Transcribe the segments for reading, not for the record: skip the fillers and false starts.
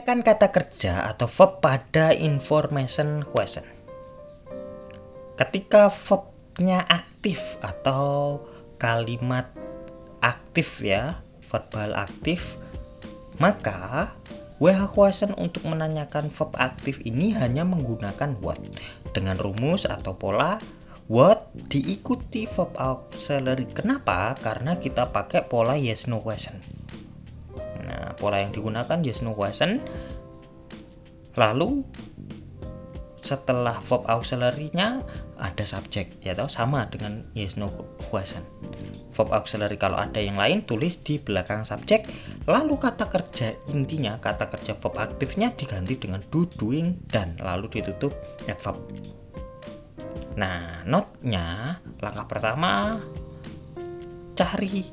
Menanyakan kata kerja atau verb pada information question. Ketika verbnya aktif atau kalimat aktif ya, verbal aktif, maka WH question untuk menanyakan verb aktif ini hanya menggunakan what dengan rumus atau pola what diikuti verb auxiliary. Kenapa? Karena kita pakai pola yes no question. Nah, pola yang digunakan yes no question. Lalu setelah verb auxiliary-nya ada subjek, ya tahu sama dengan yes no question. Verb auxiliary kalau ada yang lain tulis di belakang subjek, lalu kata kerja intinya, kata kerja verb aktifnya diganti dengan do, doing, dan lalu ditutup adverb. Nah, note-nya langkah pertama cari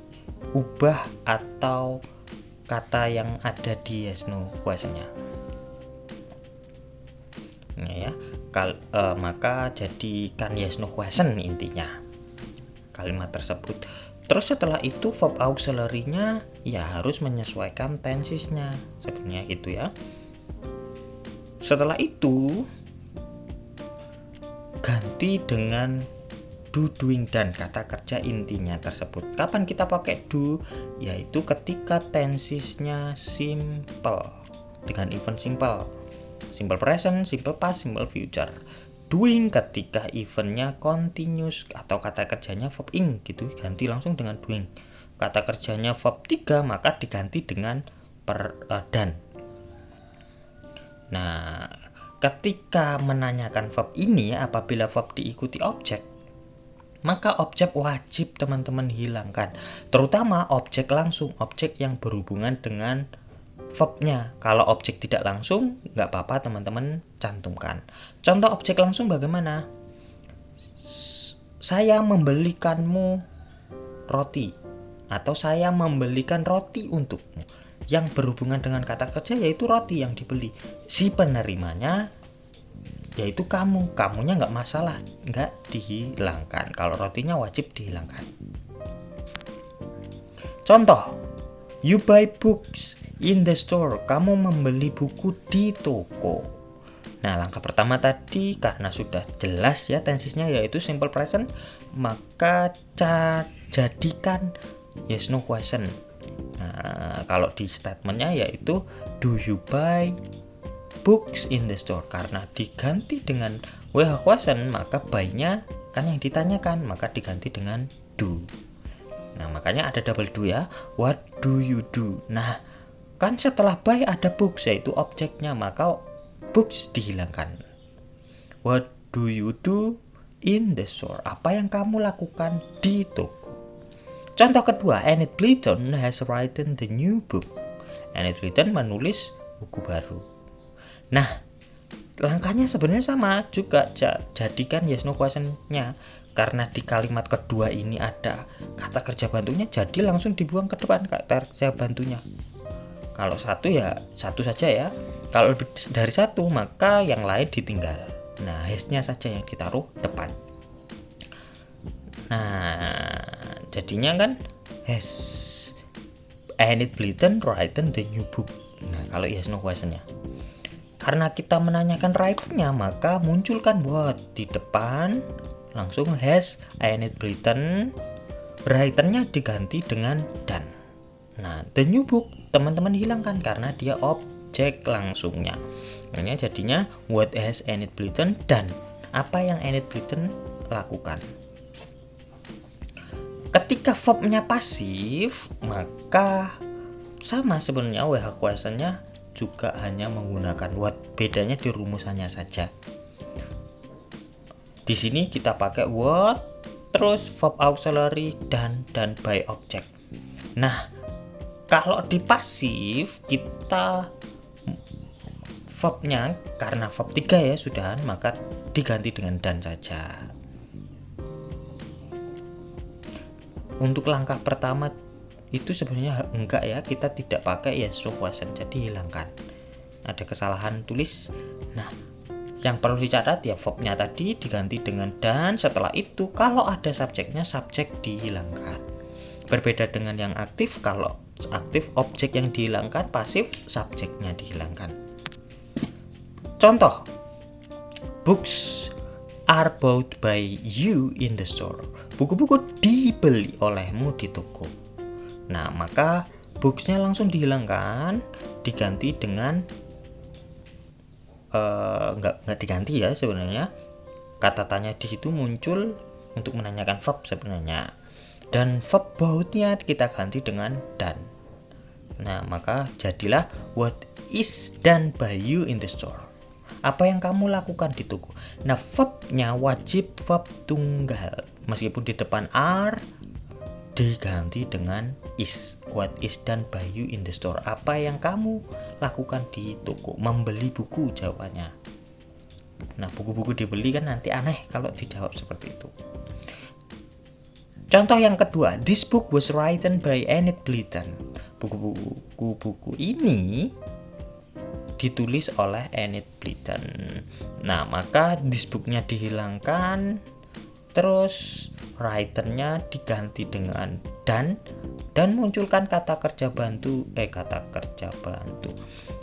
ubah atau kata yang ada di yes no question-nya. Ya, maka jadikan yes no question intinya kalimat tersebut. Terus setelah itu verb auxiliary-nya ya harus menyesuaikan tensesnya sebenarnya gitu ya. Setelah itu ganti dengan do, doing, dan kata kerja intinya tersebut. Kapan kita pakai do? Yaitu ketika tensesnya simple dengan event simple. Simple present, simple past, simple future. Doing ketika eventnya continuous atau kata kerjanya verb ing gitu, ganti langsung dengan doing. Kata kerjanya verb 3 maka diganti dengan dan. Nah, ketika menanyakan verb ini apabila verb diikuti objek, maka objek wajib teman-teman hilangkan. Terutama objek langsung, objek yang berhubungan dengan verbnya. Kalau objek tidak langsung nggak apa-apa teman-teman cantumkan. Contoh objek langsung bagaimana? Saya membelikanmu roti atau saya membelikan roti untukmu. Yang berhubungan dengan kata kerja yaitu roti yang dibeli. Si penerimanya yaitu kamu. Kamunya nggak masalah, nggak dihilangkan. Kalau rotinya wajib dihilangkan. Contoh, you buy books in the store, kamu membeli buku di toko. Nah, langkah pertama tadi karena sudah jelas ya tensesnya yaitu simple present, maka jadikan yes no question. Nah, kalau di statementnya yaitu do you buy books in the store, karena diganti dengan WH question maka buy-nya kan yang ditanyakan, maka diganti dengan do. Nah, makanya ada double do ya. What do you do? Nah, kan setelah buy ada books yaitu objeknya, maka books dihilangkan. What do you do in the store? Apa yang kamu lakukan di toko? Contoh kedua, Enid Blyton has written the new book. Enid Blyton menulis buku baru. Nah, langkahnya sebenarnya sama juga, jadikan yes no question-nya. Karena di kalimat kedua ini ada kata kerja bantunya, jadi langsung dibuang ke depan kata kerja bantunya. Kalau satu ya satu saja ya. Kalau lebih dari satu maka yang lain ditinggal. Nah, has-nya saja yang ditaruh depan. Nah, jadinya kan has Enid Blyton written the new book. Nah, kalau yes no question-nya. Karena kita menanyakan writing-nya, maka munculkan what di depan, langsung has Enid Blyton, written-nya diganti dengan dan. Nah, the new book teman-teman hilangkan karena dia objek langsungnya. Makanya jadinya what has Enid Blyton, dan apa yang Enid Blyton lakukan. Ketika verbnya pasif, maka sama sebenarnya WH question-nya juga hanya menggunakan what, bedanya di rumusannya saja. Di sini kita pakai what, terus verb auxiliary dan by object. Nah, kalau di pasif kita verbnya karena verb 3 ya sudah, maka diganti dengan dan saja. Untuk langkah pertama itu sebenarnya enggak ya, kita tidak pakai yes no question, jadi hilangkan. Ada kesalahan tulis. Nah, yang perlu dicatat ya verbnya tadi diganti dengan dan, setelah itu kalau ada subjeknya, subjek dihilangkan. Berbeda dengan yang aktif, kalau aktif objek yang dihilangkan, pasif subjeknya dihilangkan. Contoh, books are bought by you in the store. Buku-buku dibeli olehmu di toko. Nah, maka books-nya langsung dihilangkan, diganti dengan nggak diganti ya sebenarnya. Kata tanya di situ muncul untuk menanyakan verb sebenarnya. Dan verb bought-nya kita ganti dengan done. Nah, maka jadilah what is done by you in the store. Apa yang kamu lakukan di toko. Nah, verb-nya wajib verb tunggal. Meskipun di depan are diganti dengan is. What is done by you in the store. Apa yang kamu lakukan di toko. Membeli buku jawabannya. Nah, buku-buku dibeli kan nanti aneh kalau dijawab seperti itu. Contoh yang kedua, this book was written by Enid Blyton. Buku-buku ini ditulis oleh Enid Blyton. Nah, maka this book-nya dihilangkan, terus writer-nya diganti dengan done, dan munculkan kata kerja bantu.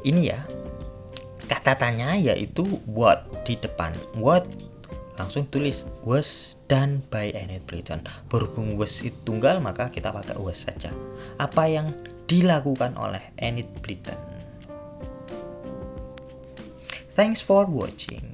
Ini ya, kata tanya yaitu what di depan. What langsung tulis was done by Enid Blyton. Berhubung was itu tunggal, maka kita pakai was saja. Apa yang dilakukan oleh Enid Blyton. Thanks for watching.